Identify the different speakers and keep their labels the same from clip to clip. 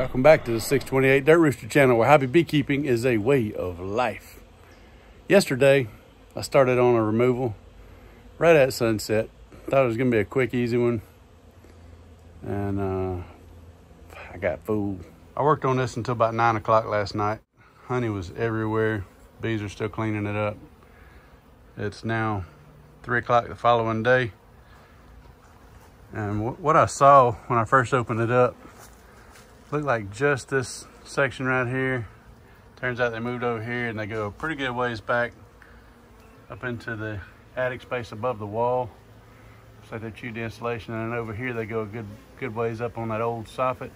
Speaker 1: Welcome back to the 628 Dirt Rooster channel, where hobby beekeeping is a way of life. Yesterday, I started on a removal right at sunset. Thought it was gonna be a quick, easy one. And I got fooled. I worked on this until about 9 o'clock last night. Honey was everywhere. Bees are still cleaning it up. It's now 3 o'clock the following day. And what I saw when I first opened it up looked like just this section right here. Turns out they moved over here and they go a pretty good ways back up into the attic space above the wall. Looks like they chewed the insulation, and then over here they go a good ways up on that old soffit.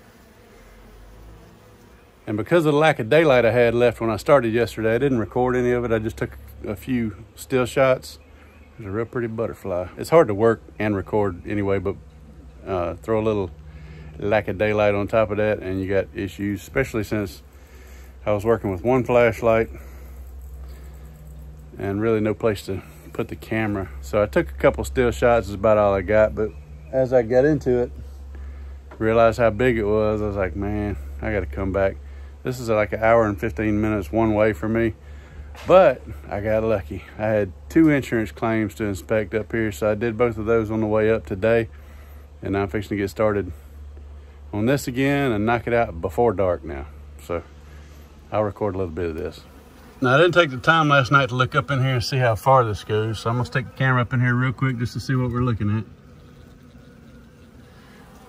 Speaker 1: And because of the lack of daylight I had left when I started yesterday, I didn't record any of it. I just took a few still shots. There's a real pretty butterfly. It's hard to work and record anyway, but throw a little lack of daylight on top of that and you got issues, especially since I was working with one flashlight and really no place to put the camera. So I took a couple still shots, is about all I got. But as I got into it, realized how big it was. I was like, man, I got to come back. This is like an hour and 15 minutes one way for me, but I got lucky. I had 2 insurance claims to inspect up here, so I did both of those on the way up today, and I'm fixing to get started on this again and knock it out before dark now. So I'll record a little bit of this. Now, I didn't take the time last night to look up in here and see how far this goes, so I'm gonna stick the camera up in here real quick just to see what we're looking at.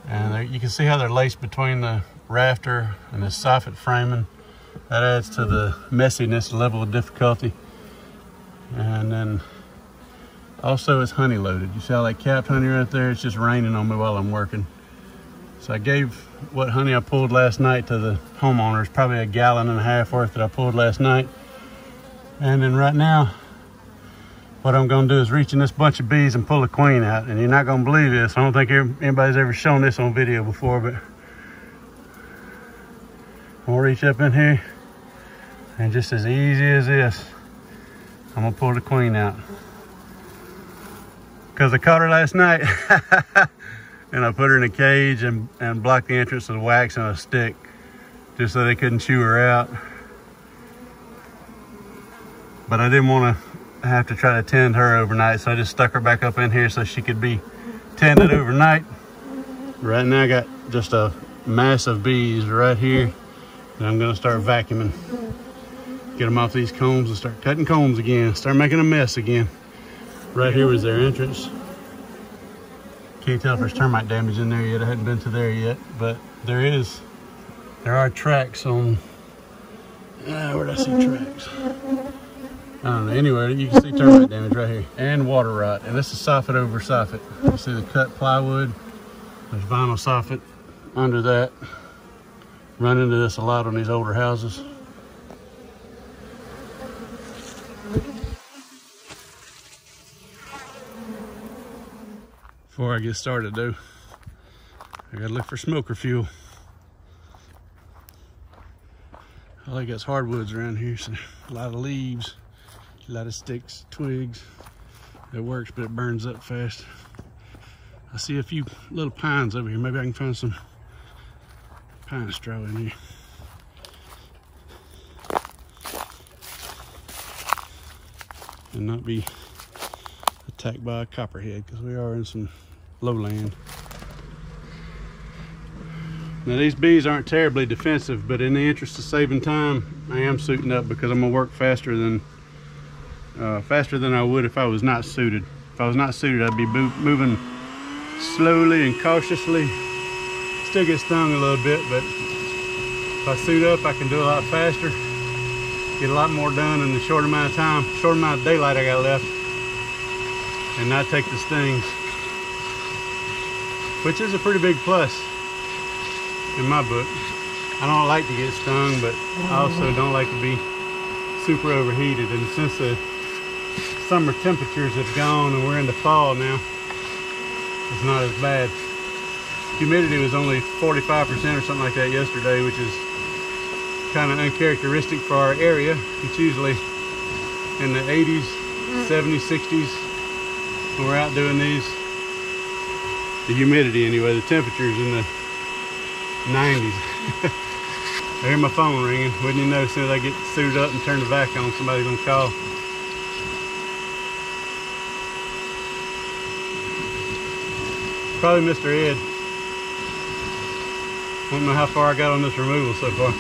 Speaker 1: And there, you can see how they're laced between the rafter and the soffit framing. That adds to the messiness, the level of difficulty. And then also it's honey loaded. You see how that capped honey right there? It's just raining on me while I'm working. So I gave what honey I pulled last night to the homeowners, probably 1.5 gallons worth that I pulled last night. And then right now, what I'm gonna do is reach in this bunch of bees and pull a queen out. And you're not gonna believe this. I don't think anybody's ever shown this on video before, but I'm gonna reach up in here and just as easy as this, I'm gonna pull the queen out. Cause I caught her last night and I put her in a cage and blocked the entrance with wax and a stick just so they couldn't chew her out. But I didn't want to have to try to tend her overnight, so I just stuck her back up in here so she could be tended overnight. Right now I got just a mass of bees right here, and I'm gonna start vacuuming. Get them off these combs and start cutting combs again, start making a mess again. Right here was their entrance. Can't tell if there's termite damage in there yet. I hadn't been to there yet, but there are tracks on, where did I see tracks? I don't know, anywhere you can see termite damage right here, and water rot. And this is soffit over soffit. You see the cut plywood, there's vinyl soffit under that. Run into this a lot on these older houses. Before I get started though, I gotta look for smoker fuel. All I got is hardwoods around here, so a lot of leaves, a lot of sticks, twigs. It works, but it burns up fast. I see a few little pines over here. Maybe I can find some pine straw in here. And not be attacked by a copperhead, because we are in some lowland. Now these bees aren't terribly defensive, but in the interest of saving time, I am suiting up because I'm gonna work faster than I would if I was not suited. If I was not suited, I'd be moving slowly and cautiously. Still get stung a little bit, but if I suit up, I can do a lot faster, get a lot more done in the short amount of time, short amount of daylight I got left, and not take the stings, which is a pretty big plus in my book. I don't like to get stung, but I also don't like to be super overheated. And since the summer temperatures have gone and we're into fall now, it's not as bad. Humidity was only 45% or something like that yesterday, which is kind of uncharacteristic for our area. It's usually in the 80s, 70s, 60s when we're out doing these. The humidity anyway, the temperatures in the 90s. I hear my phone ringing. Wouldn't you know, as soon as I get suited up and turn the vac on, somebody's gonna call. Probably Mr. Ed. I don't know how far I got on this removal so far.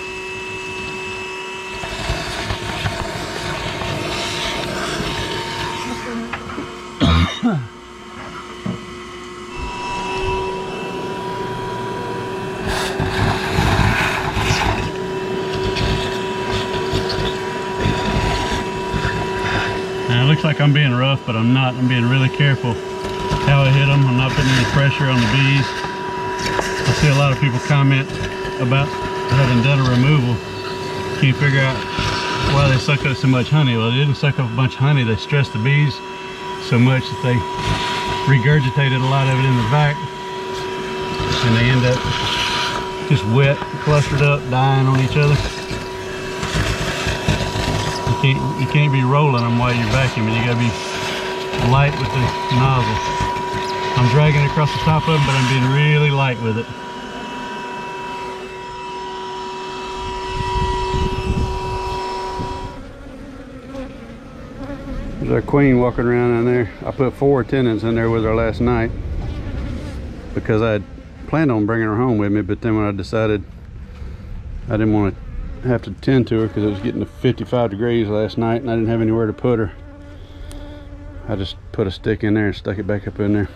Speaker 1: Now it looks like I'm being rough, but I'm not. I'm being really careful how I hit them. I'm not putting any pressure on the bees. I see a lot of people comment about having done a removal. Can't figure out why they suck up so much honey. Well, they didn't suck up a bunch of honey. They stressed the bees so much that they regurgitated a lot of it in the vac, and they end up just wet, clustered up, dying on each other. You can't be rolling them while you're vacuuming. You gotta be light with the nozzle. I'm dragging it across the top of them, but I'm being really light with it. There's our queen walking around in there. I put 4 attendants in there with her last night because I had planned on bringing her home with me, but then when I decided I didn't want to have to tend to her because it was getting to 55 degrees last night and I didn't have anywhere to put her, I just put a stick in there and stuck it back up in there.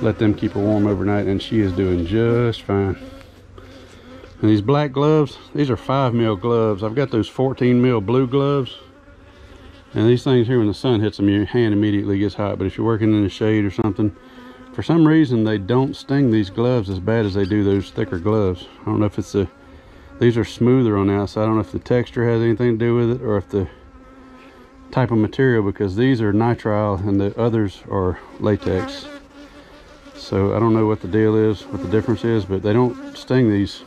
Speaker 1: Let them keep her warm overnight, and she is doing just fine. And these black gloves, these are 5 mil gloves. I've got those 14 mil blue gloves, and these things here, when the sun hits them, your hand immediately gets hot. But if you're working in the shade or something, for some reason they don't sting these gloves as bad as they do those thicker gloves. I don't know if it's these are smoother on the outside. I don't know if the texture has anything to do with it or if the type of material, because these are nitrile and the others are latex. So I don't know what the deal is, what the difference is, but they don't sting these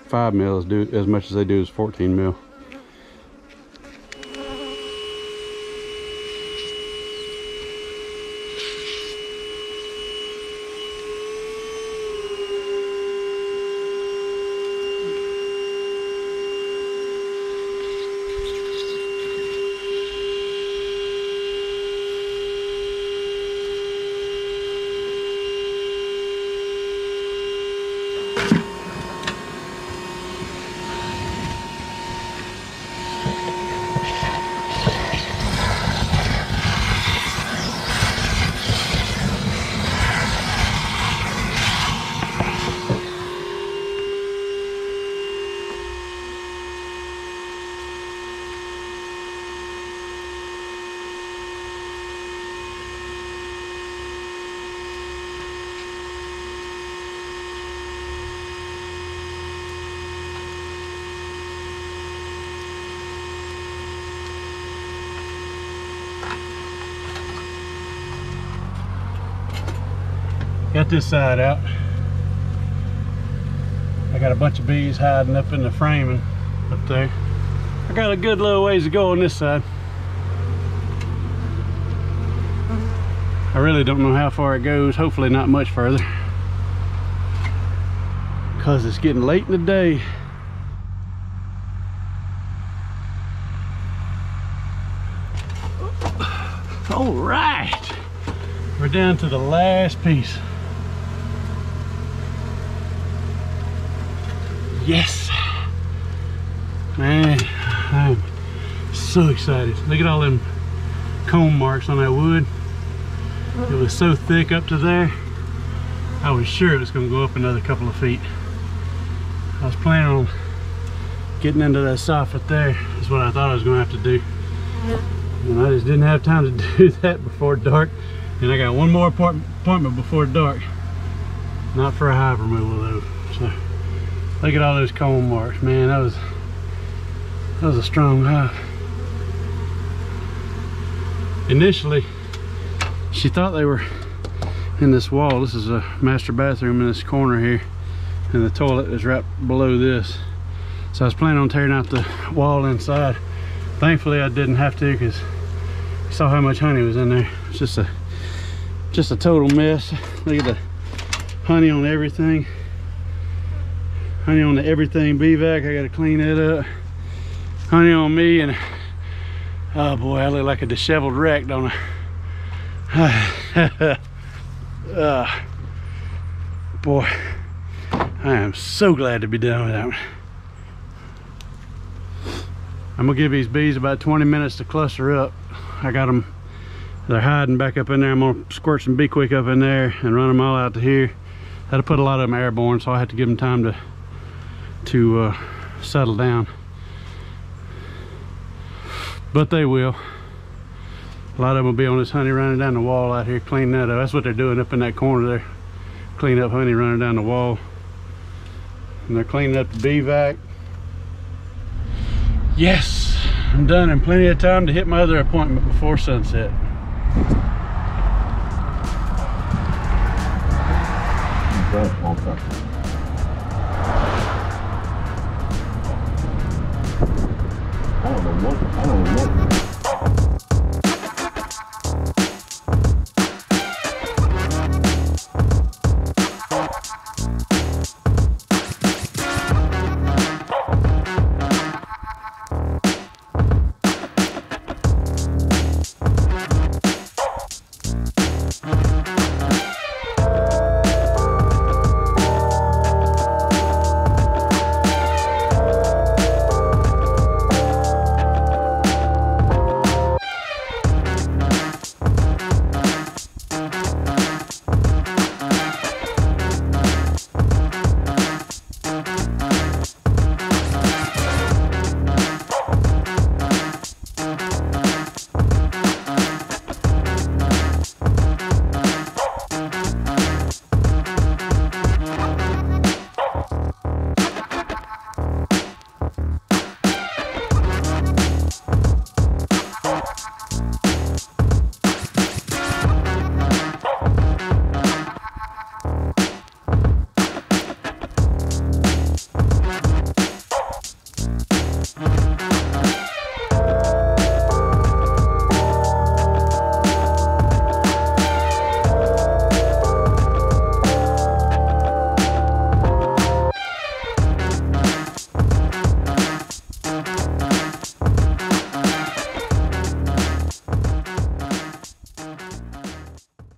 Speaker 1: 5 mil as much as they do as 14 mil. Got this side out. I got a bunch of bees hiding up in the framing up there. I got a good little ways to go on this side. I really don't know how far it goes. Hopefully not much further, because it's getting late in the day. All right, we're down to the last piece. Yes, man, I'm so excited. Look at all them comb marks on that wood. It was so thick up to there, I was sure it was going to go up another couple of feet. I was planning on getting into that soffit there, is what I thought I was going to have to do. And I just didn't have time to do that before dark. And I got one more appointment before dark. Not for a hive removal though. So look at all those comb marks, man. That was a strong hive. Initially, she thought they were in this wall. This is a master bathroom in this corner here, and the toilet is right below this. So I was planning on tearing out the wall inside. Thankfully I didn't have to, because you saw how much honey was in there. It's just a total mess. Look at the honey on everything. Honey on the everything bee vac. I gotta clean that up. Honey on me, and oh boy, I look like a disheveled wreck, don't I? Boy, I am so glad to be done with that one. I'm gonna give these bees about 20 minutes to cluster up. I got them, they're hiding back up in there. I'm gonna squirt some Bee Quick up in there and run them all out to here. Had to put a lot of them airborne, so I had to give them time to settle down. But they will. A lot of them will be on this honey running down the wall out here, cleaning that up. That's what they're doing up in that corner there. Clean up honey running down the wall. And they're cleaning up the bee vac. Yes, I'm done in plenty of time to hit my other appointment before sunset.
Speaker 2: Okay.